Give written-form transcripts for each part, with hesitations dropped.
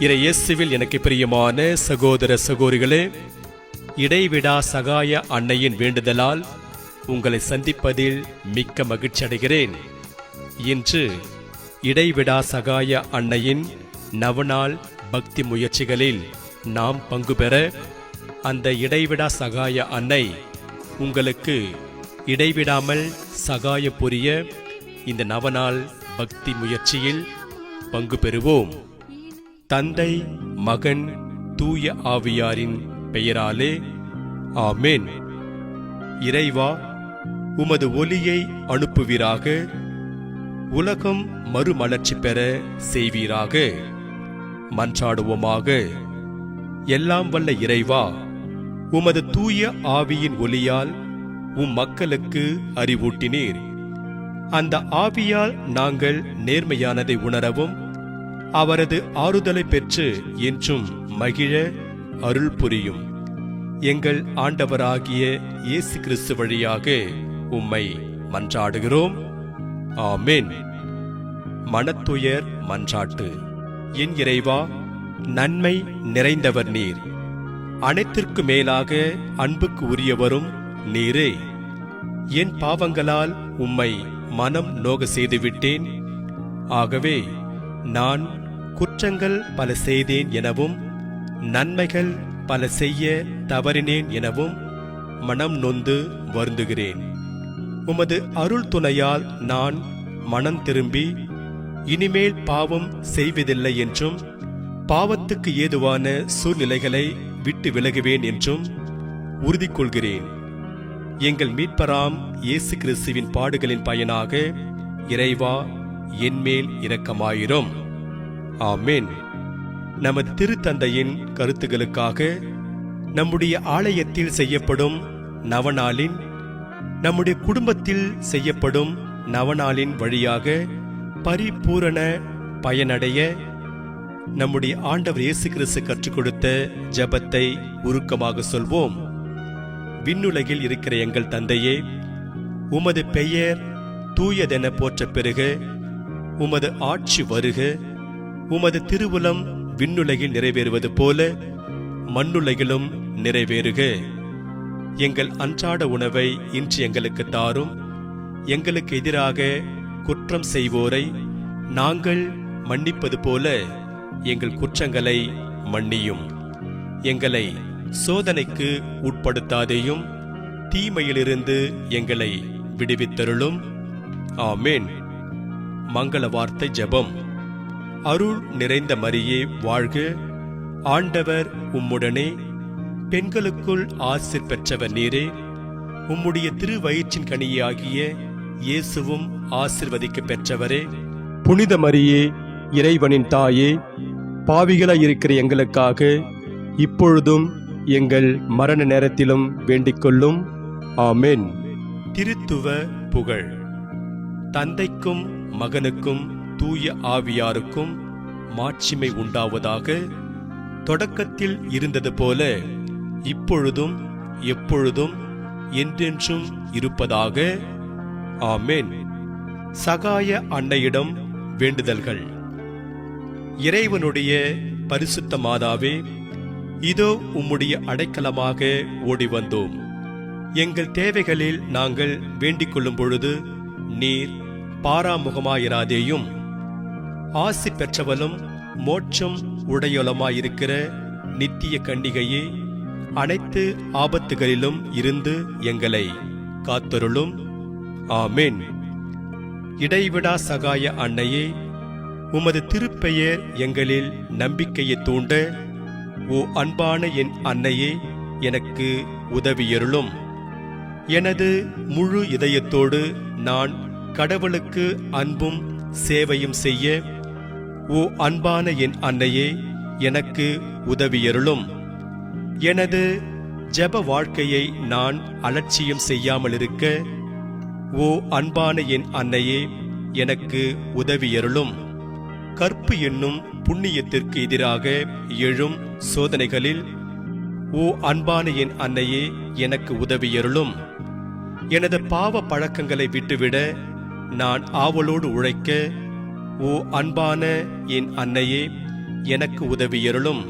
இயேசுவில் எனக்கு பிரியமான சகோதர சகோதரிகளே, இடைவிடா சகாய அன்னையின் வேண்டுதலால் உங்களை சந்திப்பதில் மிக்க மகிழ்ச்சி அடைகிறேன். இன்று இடைவிடா சகாய அன்னையின் நவநாள் பக்தி முயற்சிகளில் நாம் பங்கு பெற, அந்த இடைவிடா சகாய அன்னை உங்களுக்கு இடைவிடாமல் சகாயம் புரிய இந்த நவநாள் பக்தி முயற்சியில் பங்கு பெறுவோம். தந்தை, மகன், தூய ஆவியாரின் பெயராலே ஆமென். இறைவா, உமது ஒளியை அனுப்புவீராக, உலகம் மறுமலர்ச்சி பெற செய்வீராக. மன்றாடுவோமாக. எல்லாம் வல்ல இறைவா, உமது தூய ஆவியின் ஒளியால் மக்களுக்கு அறிவூட்டினீர். அந்த ஆவியால் நாங்கள் நேர்மையானதை உணரவும் அவரது ஆறுதலை பெற்று என்றும் மகிழ அருள் புரியும். எங்கள் ஆண்டவராகிய இயேசு கிறிஸ்து வழியாக உம்மை மன்றாடுகிறோம். ஆமென். மனத்துயர் மன்றாட்டு. என் இறைவா, நன்மை நிறைந்தவர் நீர். அனைத்திற்கு மேலாக அன்புக்கு உரியவரும் நீரே. என் பாவங்களால் உம்மை மனம் நோக செய்துவிட்டேன். ஆகவே நான் குற்றங்கள் பல செய்தேன் எனவும் நன்மைகள் பல செய்ய தவறினேன் எனவும் மனம் நொந்து வருந்துகிறேன். உமது அருள் துணையால் நான் மனம் திரும்பி இனிமேல் பாவம் செய்வதில்லை என்றும் பாவத்துக்கு ஏதுவான சூழ்நிலைகளை விட்டு விலகுவேன் என்றும் உறுதி கொள்கிறேன். எங்கள் மீட்பராம் இயேசு கிறிஸ்துவின் பாடுகளின் பயனாக இறைவா, என்மேல் இரக்கமாயிரும். ஆமென். நமது திருத்தந்தையின் கருத்துகளுக்காக நம்முடைய ஆலயத்தில் செய்யப்படும் நவநாளின், நம்முடைய குடும்பத்தில் செய்யப்படும் நவநாளின் வழியாக பரிபூரண பயனடைய நம்முடைய ஆண்டவர் இயேசு கிறிஸ்து கற்றுக் கொடுத்த ஜெபத்தை உருக்கமாக சொல்வோம். விண்ணுலகில் இருக்கிற எங்கள் தந்தையே, உமது பெயர் தூயதென போற்ற பெறுக. உமது ஆட்சி வருக. உமது திருவுளம் விண்ணுலகில் நிறைவேறுவது போல மண்ணுலகிலும் நிறைவேறுக. எங்கள் அன்றாட உணவை இன்று எங்களுக்கு தாரும். எங்களுக்கு எதிராக குற்றம் செய்வோரை நாங்கள் மன்னிப்பது போல எங்கள் குற்றங்களை மன்னியும். எங்களை சோதனைக்கு உட்படுத்தாதேயும், தீமையிலிருந்து எங்களை விடுவித்தருளும். ஆமென். மங்கள வார்த்தை ஜெபம். அருள் நிறைந்த மரியே வாழ்க, ஆண்டவர் உம்முடனே, பெண்களுக்குள் ஆசீர் பெற்றவர் நீரே. உம்முடைய திருவயிற்றின் கனியாகிய இயேசுவும் ஆசீர்வதிக்க பெற்றவரே. புனித மரியே, இறைவனின் தாயே, பாவிகளாய் இருக்கிற எங்களுக்காக இப்பொழுதும் எங்கள் மரண நேரத்திலும் வேண்டிக் கொள்ளும். ஆமென். திருத்துவ புகழ். தந்தைக்கும் மகனுக்கும் தூய ஆவியாருக்கும் மாட்சிமை உண்டாவதாக. தொடக்கத்தில் இருந்தது போல இப்பொழுதும் எப்பொழுதும் என்றென்றும் இருப்பதாக. ஆமென். சகாய அன்னையிடம் வேண்டுதல்கள். இறைவனுடைய பரிசுத்த மாதாவே, இதோ உம்முடைய அடைக்கலமாக ஓடி வந்தோம். எங்கள் தேவைகளில் நாங்கள் வேண்டிக் கொள்ளும் பொழுது நீர் பாராமுகமாயிராதேயும். ஆசி பெற்றவளும் மோட்சம் உடையவளுமாயிருக்கிற நித்திய கன்னிகையே, அனைத்து ஆபத்துகளிலும் இருந்து எங்களை காத்தருளும். ஆமென். இடைவிடா சகாய அன்னையே, உமது திருப்பெயர் எங்களில் நம்பிக்கையை தூண்ட, ஓ அன்பான என் அன்னையே, எனக்கு உதவியருளும். எனது முழு இதயத்தோடு நான் கடவுளுக்கு அன்பும் சேவையும் செய்ய, ஓ அன்பான என் அன்னையே, எனக்கு உதவியருளும். எனது ஜெப வாழ்க்கையை நான் அலட்சியம் செய்யாமல் இருக்க, ஓ அன்பான என் அன்னையே, எனக்கு உதவியருளும். கற்பு என்னும் புண்ணியத்திற்கு எதிராக எழும் சோதனைகளில், ஓ அன்பான என் அன்னையே, எனக்கு உதவியருளும். எனது பாவ பழக்கங்களை விட்டுவிட நான் ஆவலோடு உழைக்க, ஓ அன்பான என் அன்னையே, எனக்கு உதவியருளும்.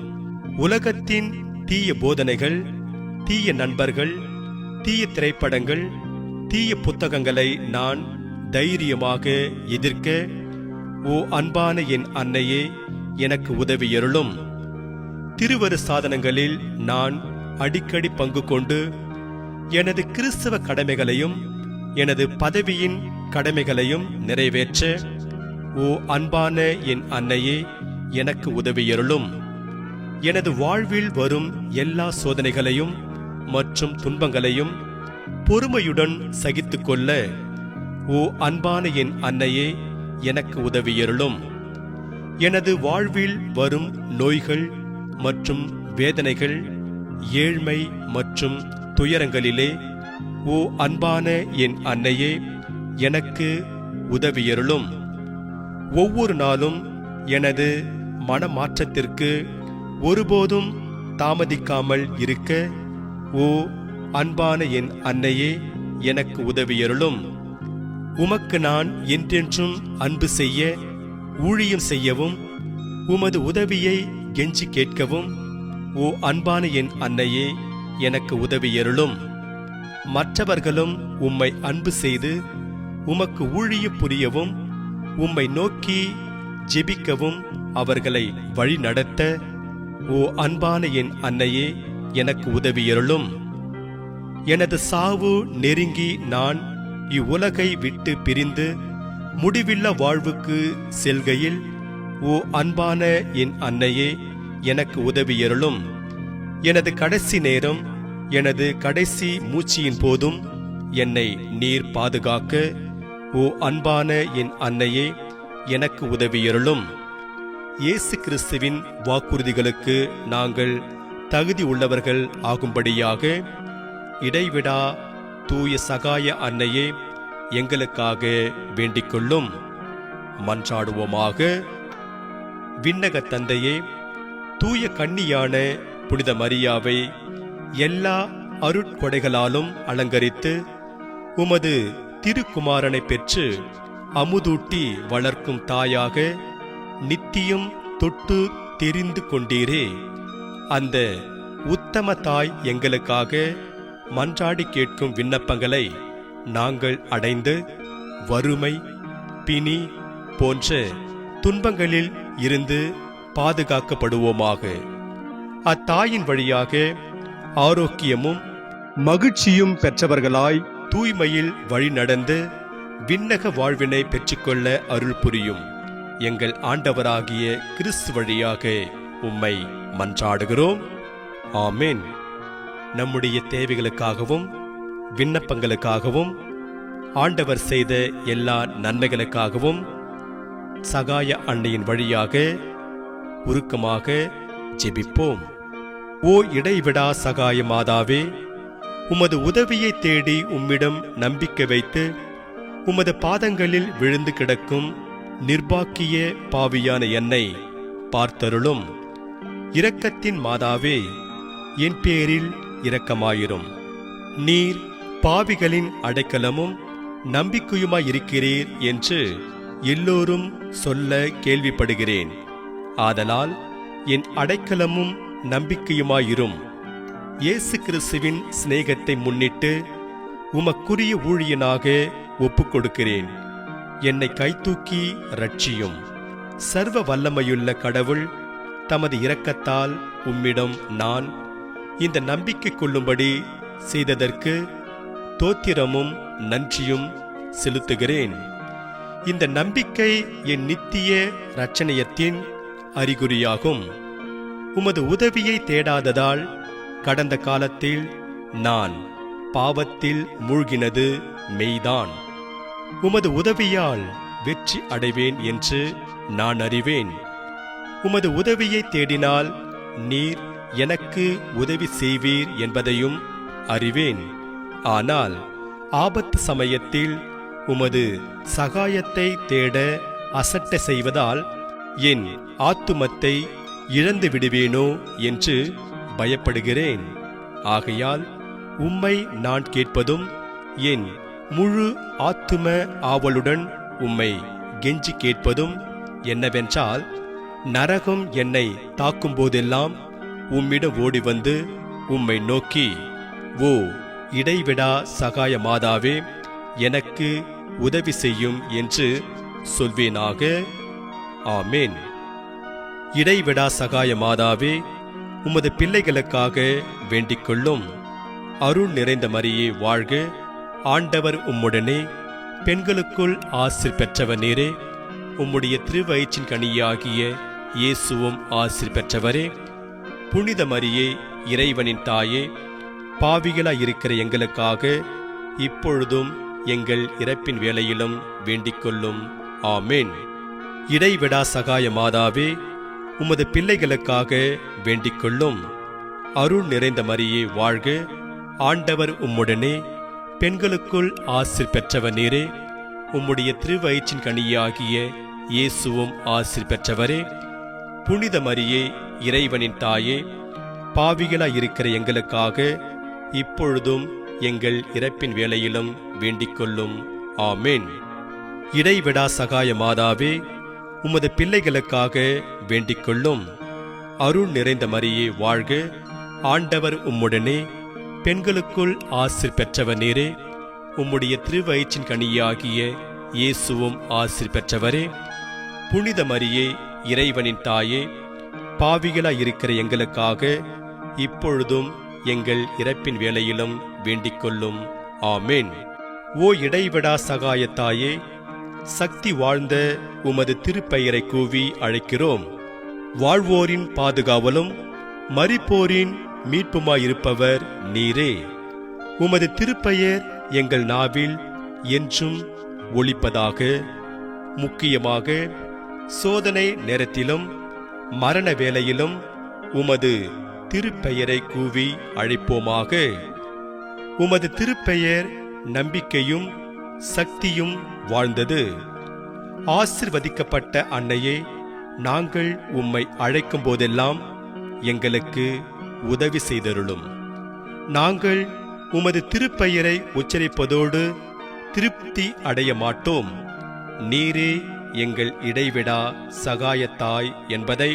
உலகத்தின் தீய போதனைகள், தீய நண்பர்கள், தீய திரைப்படங்கள், தீய புத்தகங்களை நான் தைரியமாக எதிர்க்க ஓ அன்பான என் அன்னையே எனக்கு உதவியருளும். திருவரு சாதனங்களில் நான் அடிக்கடி பங்கு கொண்டு எனது கிறிஸ்தவ கடமைகளையும் எனது பதவியின் கடமைகளையும் நிறைவேற்ற ஓ அன்பான என் அன்னையே எனக்கு உதவியருளும். எனது வாழ்வில் வரும் எல்லா சோதனைகளையும் மற்றும் துன்பங்களையும் பொறுமையுடன் சகித்துக்கொள்ள ஓ அன்பான என் அன்னையே எனக்கு உதவியருளும். எனது வாழ்வில் வரும் நோய்கள் மற்றும் வேதனைகள், ஏழ்மை மற்றும் துயரங்களிலே ஓ அன்பான என் அன்னையே எனக்கு உதவியருளும். ஒவ்வொரு நாளும் எனது மனமாற்றத்திற்கு ஒருபோதும் தாமதிக்காமல் இருக்க ஓ அன்பான என் அன்னையே எனக்கு உதவியருளும். உமக்கு நான் என்றென்றும் அன்பு செய்ய, ஊழியம் செய்யவும், உமது உதவியை கெஞ்சி கேட்கவும் ஓ அன்பான என் அன்னையே எனக்கு உதவியருளும். மற்றவர்களும் உம்மை அன்பு செய்து உமக்கு ஊழியம் புரியவும், உம்மை நோக்கி ஜெபிக்கவும் அவர்களை வழி நடத்த ஓ அன்பான என் அன்னையே எனக்கு உதவியருளும். எனது சாவு நெருங்கி நான் இவ்வுலகை விட்டு பிரிந்து முடிவில்லா வாழ்வுக்கு செல்கையில் ஓ அன்பான என் அன்னையே எனக்கு உதவியருளும். எனது கடைசி நேரம், எனது கடைசி மூச்சியின் போதும் என்னை நீர் பாதுகாக்க ஓ அன்பான என் அன்னையே எனக்கு உதவியருளும். இயேசு கிறிஸ்துவின் வாக்குறுதிகளுக்கு நாங்கள் தகுதி உள்ளவர்கள் ஆகும்படியாக இடைவிடா தூய சகாய அன்னையே எங்களுக்காக வேண்டிக்கொள்ளும். மன்றாடுவோமாக. விண்ணக தந்தையே, தூய கன்னியான புனித மரியாவை எல்லா அருட்கொடைகளாலும் அலங்கரித்து உமது திருக்குமாரனை பெற்று அமுதூட்டி வளர்க்கும் தாயாக நித்தியம் தொட்டு தெரிந்து கொண்டீரே. அந்த உத்தம தாய் எங்களுக்காக மன்றாடி கேட்கும் விண்ணப்பங்களை நாங்கள் அடைந்து வறுமை, பிணி போன்ற துன்பங்களில் இருந்து பாதுகாக்கப்படுவோமாக. அத்தாயின் வழியாக ஆரோக்கியமும் மகிழ்ச்சியும் பெற்றவர்களாய் தூய்மையில் வழி நடந்து விண்ணக வாழ்வினை பெற்றுக்கொள்ள அருள் புரியும். எங்கள் ஆண்டவராகிய கிறிஸ்து வழியாக உம்மை மன்றாடுகிறோம். ஆமென். நம்முடைய தேவைகளுக்காகவும் விண்ணப்பங்களுக்காகவும் ஆண்டவர் செய்த எல்லா நன்மைகளுக்காகவும் சகாய அன்னையின் வழியாக உருக்கமாக ஜெபிப்போம். ஓ இடைவிடா சகாய மாதாவே, உமது உதவியை தேடி உம்மிடம் நம்பிக்கை வைத்து உமது பாதங்களில் விழுந்து கிடக்கும் நிர்பாக்கிய பாவியான என்னை பார்த்தருளும். இரக்கத்தின் மாதாவே, என் பேரில் இரக்கமாயிரும். நீர் பாவிகளின் அடைக்கலமும் நம்பிக்கையுமாயிருக்கிறீர் என்று எல்லோரும் சொல்ல கேள்விப்படுகிறேன். ஆதலால் என் அடைக்கலமும் நம்பிக்கையுமாயிரும். இயேசு கிறிஸ்துவின் சிநேகத்தை முன்னிட்டு உமக்குரிய ஊழியனாக ஒப்புக்கொடுக்கிறேன். என்னை கைதூக்கி ரட்சியும். சர்வ வல்லமையுள்ள கடவுள் தமது இரக்கத்தால் உம்மிடம் நான் இந்த நம்பிக்கை கொள்ளும்படி செய்ததற்கு தோத்திரமும் நன்றியும் செலுத்துகிறேன். இந்த நம்பிக்கை என் நித்திய இரட்சணியத்தின் அறிகுறியாகும். உமது உதவியை தேடாததால் கடந்த காலத்தில் நான் பாவத்தில் மூழ்கினது மெய்தான். உமது உதவியால் வெற்றி அடைவேன் என்று நான் அறிவேன். உமது உதவியை தேடினால் நீர் எனக்கு உதவி செய்வீர் என்பதையும் அறிவேன். ஆனால் ஆபத்து சமயத்தில் உமது சகாயத்தை தேட அசட்ட செய்வதால் என் ஆத்துமத்தை இழந்து விடுவேனோ என்று பயப்படுகிறேன். ஆகையால் உம்மை நான் கேட்பதும் என் முழு ஆத்தும ஆவலுடன் உம்மை கெஞ்சி கேட்பதும் என்னவென்றால், நரகம் என்னை தாக்கும் போதெல்லாம் உம்மிடம் ஓடி வந்து உம்மை நோக்கி, ஓ இடைவிடா சகாய மாதாவே, எனக்கு உதவி செய்யும் என்று சொல்வேனாக. ஆமேன். இடைவிடா சகாய மாதாவே, உமது பிள்ளைகளுக்காக வேண்டிக் கொள்ளும். அருள் நிறைந்த மரியே வாழ்க, ஆண்டவர் உம்முடனே, பெண்களுக்குள் ஆசீர் பெற்றவர் நீரே. உம்முடைய திருவயிற்றின் கனியாகிய இயேசுவும் ஆசீர் பெற்றவரே. புனித மரியே, இறைவனின் தாயே, பாவிகளாய் இருக்கிற எங்களுக்காக இப்பொழுதும் எங்கள் இறப்பின் வேளையிலும் வேண்டிக் கொள்ளும். ஆமேன். இடைவிடா சகாய மாதாவே, உமது பிள்ளைகளுக்காக வேண்டிக் கொள்ளும். அருள் நிறைந்த மரியே வாழ்க, ஆண்டவர் உம்முடனே, பெண்களுக்குள் ஆசீர் பெற்றவர் நீரே. உம்முடைய திருவயிற்றின் கனியாகிய இயேசுவும் ஆசீர் பெற்றவரே. புனித மரியே, இறைவனின் தாயே, பாவிகளாய் இருக்கிற எங்களுக்காக இப்பொழுதும் எங்கள் இறப்பின் வேளையிலும் வேண்டிக் கொள்ளும். ஆமேன். இடைவிடா சகாய மாதாவே, உமது பிள்ளைகளுக்காக வேண்டிக் கொள்ளும். அருள் நிறைந்த மரியே வாழ்க, ஆண்டவர் உம்முடனே, பெண்களுக்குள் ஆசீர் பெற்றவர் நீரே. உம்முடைய திருவயிற்றின் கனியாகிய இயேசுவும் ஆசீர் பெற்றவரே. புனித மரியே, இறைவனின் தாயே, பாவிகளாய் இருக்கிற எங்களுக்காக இப்பொழுதும் எங்கள் இறப்பின் வேளையிலும் வேண்டிக் கொள்ளும். ஆமேன். ஓ இடைவிடா சகாயத்தாயே, சக்தி வாழ்ந்த உமது திருப்பெயரை கூவி அழைக்கிறோம். வாழ்வோரின் பாதுகாவலும் மரிப்போரின் மீட்புமாயிருப்பவர் நீரே. உமது திருப்பெயர் எங்கள் நாவில் என்றும் ஒலிப்பதாக. முக்கியமாக சோதனை நேரத்திலும் மரண வேளையிலும் உமது திருப்பெயரை கூவி அழைப்போமாக. உமது திருப்பெயர் நம்பிக்கையும் சக்தியும் வாழ்ந்தது. ஆசிர்வதிக்கப்பட்ட அன்னையே, நாங்கள் உம்மை அழைக்கும் போதெல்லாம் எங்களுக்கு உதவி செய்தருளும். நாங்கள் உமது திருப்பெயரை உச்சரிப்பதோடு திருப்தி அடைய மாட்டோம். நீரே எங்கள் இடைவிடா சகாயத்தாய் என்பதை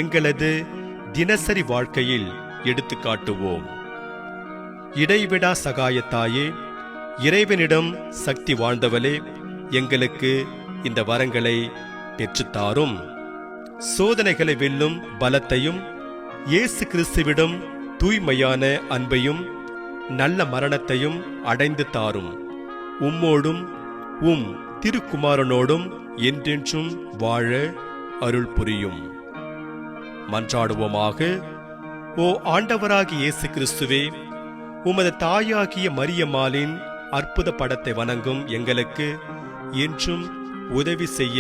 எங்களது தினசரி வாழ்க்கையில் எடுத்துக்காட்டுவோம். இடைவிடா சகாயத்தாயே, இறைவனிடம் சக்தி வாழ்ந்தவளே, எங்களுக்கு இந்த வரங்களை பெற்றுத்தாரும். சோதனைகளை வெல்லும் பலத்தையும், இயேசு கிறிஸ்துவிடம் தூய்மையான அன்பையும் நல்ல மரணத்தையும் அடைந்து தாரும். உம்மோடும் உம் திருக்குமாரனோடும் என்றென்றும் வாழ அருள் புரியும். மன்றாடுவோமாக. ஓ ஆண்டவராகிய இயேசு கிறிஸ்துவே, உமது தாயாகிய மரியம்மாளின் அற்புத படத்தை வணங்கும் எங்களுக்கு என்றும் உதவி செய்ய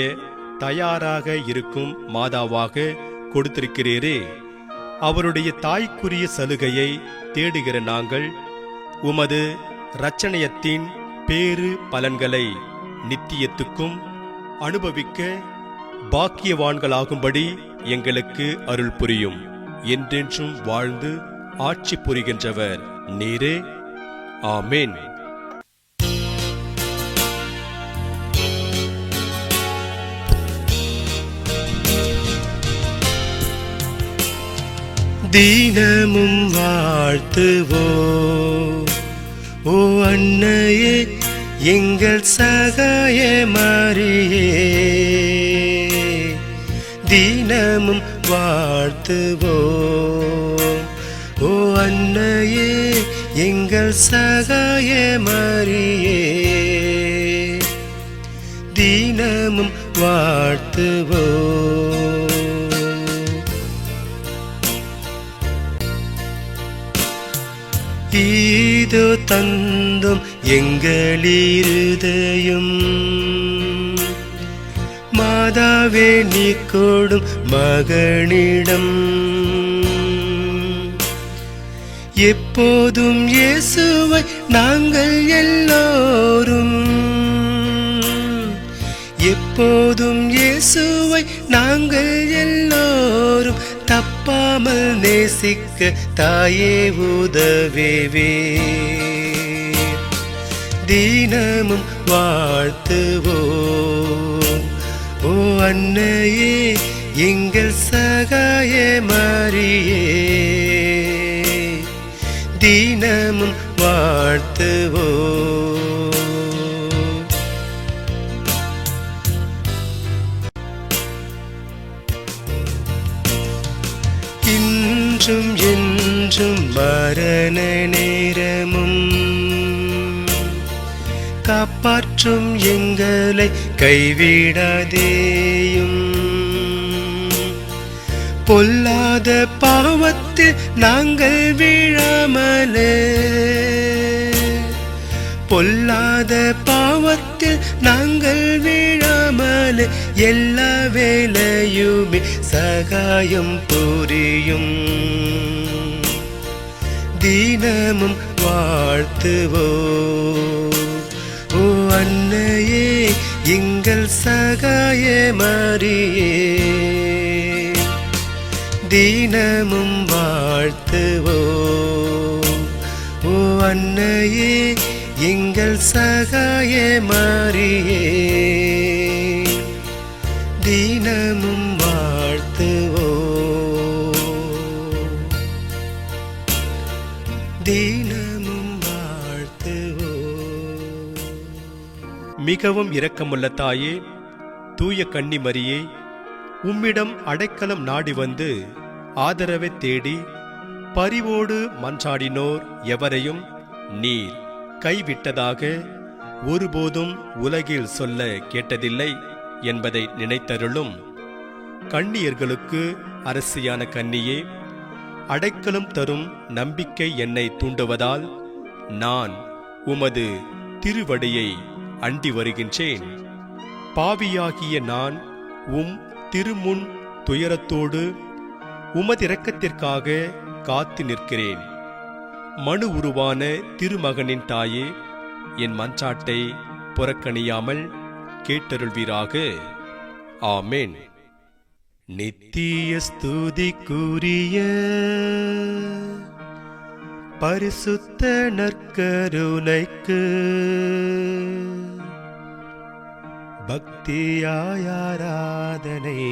தயாராக இருக்கும் மாதாவாக கொடுத்திருக்கிறீரே. அவருடைய தாய்க்குரிய சலுகையை தேடுகிற நாங்கள் உமது இரட்சணியத்தின் பேறு பலன்களை நித்தியத்துக்கும் அனுபவிக்க பாக்கியவான்களாகும்படி எங்களுக்கு அருள் புரியும். என்றென்றும் வாழ்ந்து ஆட்சி புரிகின்றவர் நீரே. ஆமேன். தினமும் வாழ்த்துவோ ஓ அன்னையே, எங்கள் சகாய மரியே. தினமும் வாழ்த்துவோம் ஓ அன்னையே, எங்கள் சகாய மரியே. தினமும் வாழ்த்துவோம். ஈதோ தந்தும் எங்கள் இருதயம், மாதாவே நீ கொடும் மகனிடம். எப்போதும் இயேசுவை நாங்கள் எல்லோரும், எப்போதும் இயேசுவை நாங்கள் எல்லோரும் தப்பாமல் நேசிக்க தாயே உதவேவே. தினமும் வாழ்த்துவோம் ஓ அன்னையே, எங்கள் சகாய மரியே, தினமும் வாழ்த்துவோம். இன்றும் என்றும் மரண நேரமும் காப்பாற்றும் எங்களை கைவிடாதேயும். பொல்லாத பாவத்தில் நாங்கள் வீழாமலே, பொல்லாத பாவத்தில் நாங்கள் வீழாமலே, எல்லா வேளையுமே சகாயம் புரியும். தினமும் வாழ்த்துவோம். ஓ அன்னையே, எங்கள் சகாய மரியே, தினமும் வாழ்த்துவோம். ஓ அன்னையே, எங்கள் சகாய மரியே, தினமும் வாழ்த்துவோம். தினமும் வாழ்த்துவோம். மிகவும் இரக்கமுள்ள தாயே, தூய கன்னி மரியே, உம்மிடம் அடைக்கலம் நாடி வந்து ஆதரவை தேடி பரிவோடு மன்றாடினோர் எவரையும் நீர் கைவிட்டதாக ஒருபோதும் உலகில் சொல்ல கேட்டதில்லை என்பதை நினைத்தருளும். கன்னியர்களுக்கு அரசியான கன்னியே, அடைக்கலம் தரும் நம்பிக்கை என்னை தூண்டுவதால் நான் உமது திருவடியை அண்டி வருகின்றேன். பாவியாகிய நான் உம் திருமுன் துயரத்தோடு உமதிரக்கத்திற்காக காத்து நிற்கிறேன். மனு உருவான திருமகனின் தாயே, என் மன்றாட்டை புறக்கணியாமல் கேட்டருள்வீராக. ஆமென். நித்திய ஸ்துதிக்குரிய பரிசுத்த நற்கருணைக்கு பக்தியாய் ஆராதனை,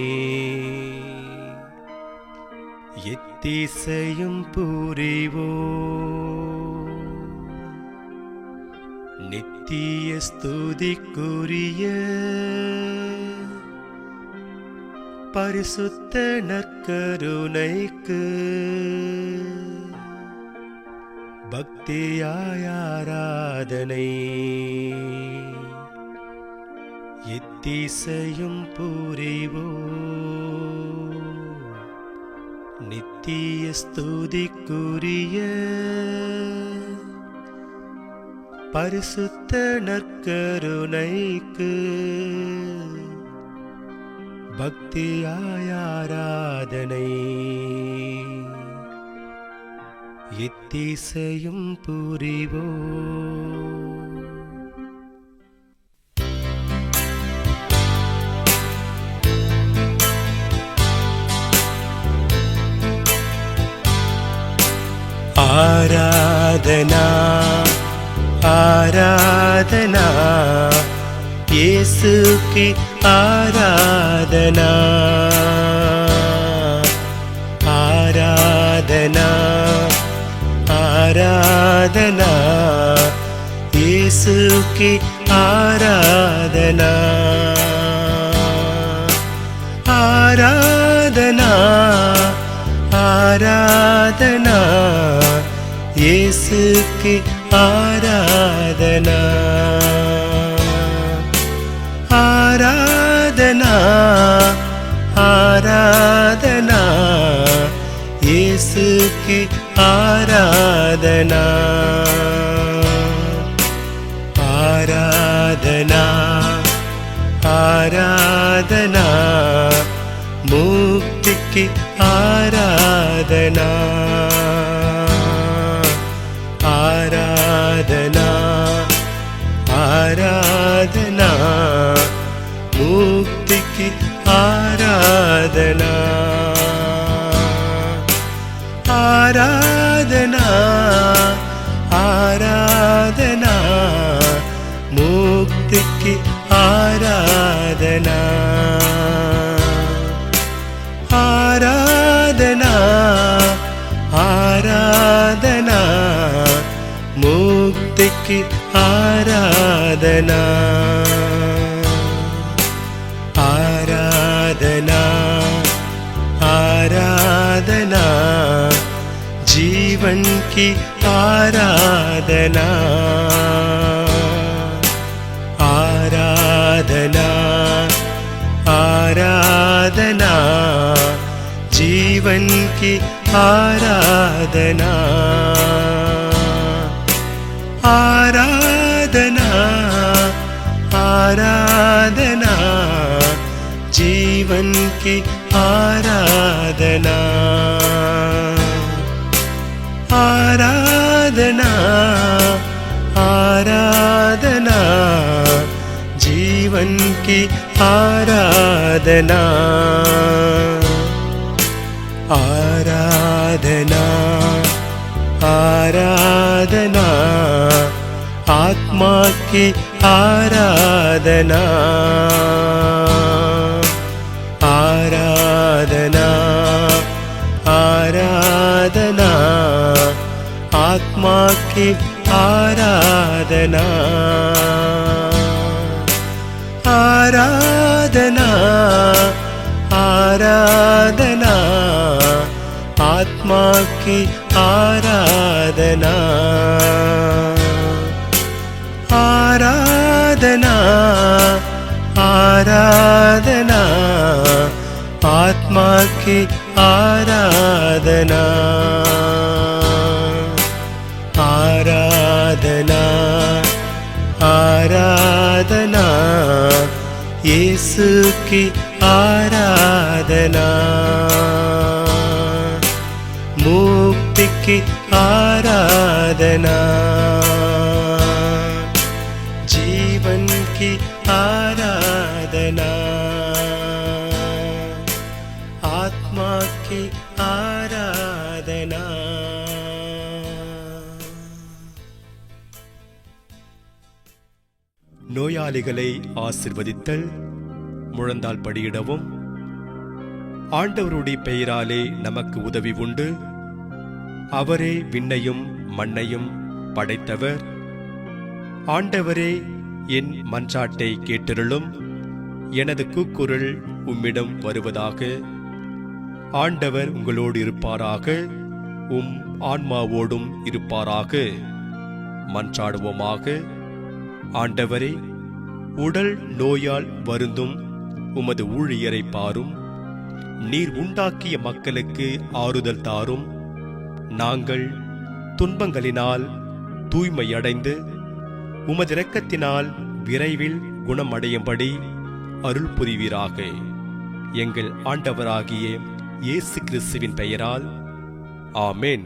எத்திசையும் புரிவோம். நித்திய ஸ்துதிக்குரிய பரிசுத்த நற்கருணைக்கு பக்தியாய் ஆராதனை, எத்திசையும் புரிவோம். நித்திய ஸ்துதிக்குரிய பரிசுத்த நற்கருணைக்கு பக்தியாய் ஆராதனை, எத்திசையும் புரிவோம். ஆராதனா ஆராதனா, இயேசுக்கு ஆராதனா. ஆராதனா ஆராதனா, இயேசுக்கு ஆராதனா. ஆராதனா ஆராதனா, இயேசுக்கு ஆராதனா. ஆராதனா ஆராதனா, இயேசுக்கு ஆராதனா. ஆராதனா ஆராதனா, முக்திக்கு ஆராதனா. ஆராதனா ஆராதனா, முக்திக்கு ஆராதனா. ஆராதனா ஆராதனா, முக்திக்கு ஆராதனா. ஆராதனா ஆராதனா आराधना जीवन की आराधना आराधना आराधना जीवन की आराधना आराधना आराधना जीवन की आराधना आराधना आराधना जीवन की आराधना आराधना आराधना आत्मा की आराधना आराधना आराधना आत्मा की आराधना आराधना आराधना आत्मा की आराधना आराधना आराधना आत्मा की आराधना आराधना आराधना यीशु की आराधना मुक्ति की आराधना जीवन की आराधना आत्मा की आराधना நோயாளிகளை ஆசிர்வதித்தல், முழந்தால் படியிடவும். ஆண்டவருடைய பெயராலே நமக்கு உதவி உண்டு. அவரே விண்ணையும் மண்ணையும் படைத்தவர். ஆண்டவரே, என் மன்றாட்டை கேட்டருளும். எனது கூக்குரல் உம்மிடம் வருவதாக. ஆண்டவர் உங்களோடு இருப்பாராக, உம் ஆன்மாவோடும் இருப்பாராக. மன்றாடுவோமாக. ஆண்டவரே, உடல் நோயால் வருந்தும் உமது ஊழியரை பாரும். நீர் உண்டாக்கிய மக்களுக்கு ஆறுதல் தாரும். நாங்கள் துன்பங்களினால் தூய்மையடைந்து உமது இரக்கத்தினால் விரைவில் குணமடையும்படி அருள் புரிவீராக. எங்கள் ஆண்டவராகிய இயேசு கிறிஸ்துவின் பெயரால் ஆமென்.